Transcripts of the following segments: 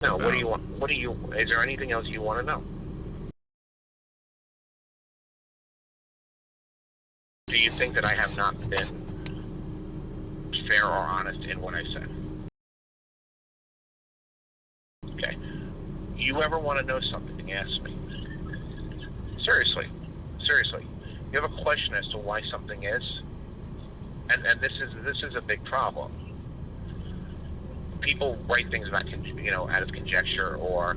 No, what do you about. want? Is there anything else you want to know? Do you think that I have not been fair or honest in what I said? Okay. You ever want to know something, ask me. Seriously. You have a question as to why something is, and this is a big problem. People write things about, out of conjecture, or,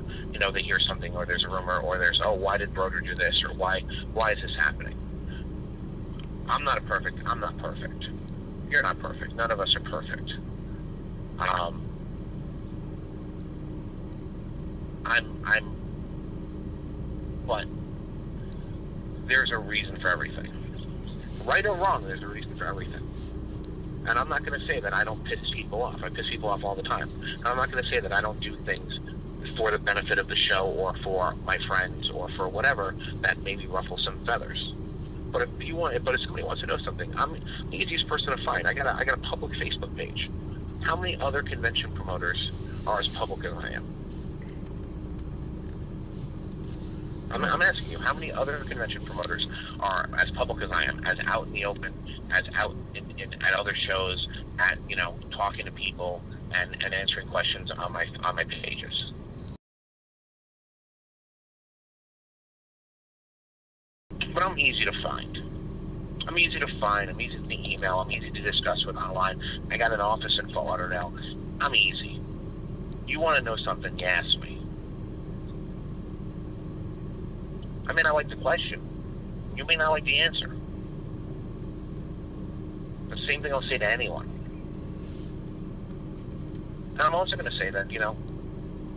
they hear something, or there's a rumor, or there's, oh, why did Broder do this, or why is this happening? I'm not perfect. You're not perfect. None of us are perfect. But there's a reason for everything. Right or wrong, there's a reason for everything. And I'm not going to say that I don't piss people off. I piss people off all the time. And I'm not going to say that I don't do things for the benefit of the show, or for my friends, or for whatever, that maybe ruffle some feathers. But if somebody wants to know something, I'm the easiest person to find. I got a public Facebook page. How many other convention promoters are as public as I am? I'm asking you, how many other convention promoters are as public as I am, as out in the open, as out at other shows, at talking to people and answering questions on my pages? But I'm easy to find. I'm easy to email, I'm easy to discuss with online. I got an office in Fort Lauderdale. I'm easy. You want to know something, you ask me. I may not like the question. You may not like the answer. The same thing I'll say to anyone. And I'm also going to say that,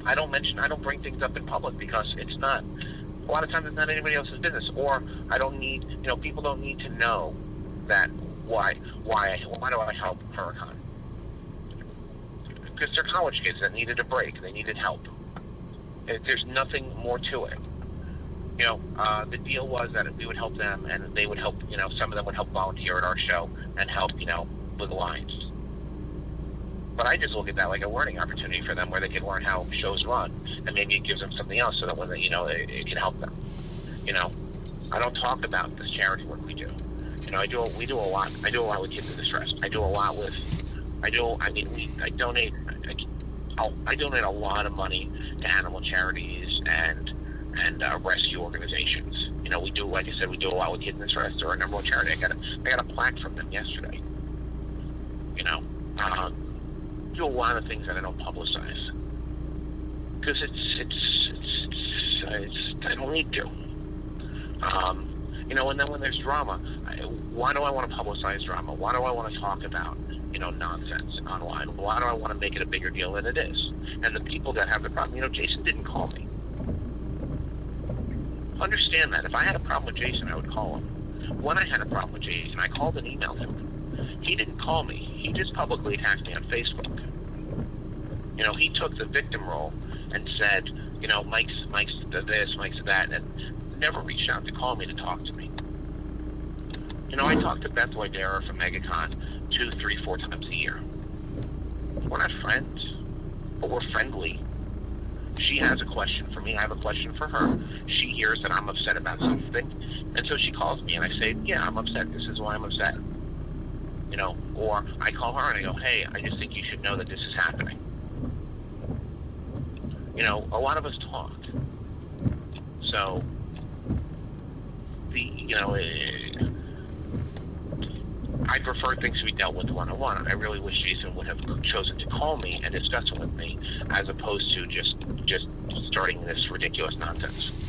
I don't bring things up in public, because it's not, a lot of times it's not anybody else's business, or I don't need, people don't need to know that why do I help Supercon? Because they're college kids that needed a break, they needed help. There's nothing more to it. The deal was that we would help them, and they would help, some of them would help volunteer at our show and help, with the lines. But I just look at that like a learning opportunity for them, where they can learn how shows run, and maybe it gives them something else, so that when they, it can help them. I don't talk about this charity work we do. We do a lot. I do a lot with kids in distress. I donate a lot of money to animal charities and rescue organizations. We do, like I said, we do a lot with kids in distress. They're our number one charity. I got a plaque from them yesterday. Do a lot of things that I don't publicize, because I don't need to. And then when there's drama, why do I want to publicize drama? Why do I want to talk about nonsense online? Why do I want to make it a bigger deal than it is? And the people that have the problem, Jason didn't call me. Understand that. If I had a problem with Jason, I would call him. When I had a problem with Jason, I called and emailed him. He didn't call me. He just publicly attacked me on Facebook. He took the victim role and said, Mike's this, Mike's that, and never reached out to call me to talk to me. I talk to Beth Wydera from MegaCon 2, 3, 4 times a year. We're not friends, but we're friendly. She has a question for me, I have a question for her. She hears that I'm upset about something, and so she calls me, and I say, yeah, I'm upset, this is why I'm upset. Or I call her and I go, hey, I just think you should know that this is happening. A lot of us talk. So, I prefer things to be dealt with one-on-one. I really wish Jason would have chosen to call me and discuss it with me, as opposed to just starting this ridiculous nonsense.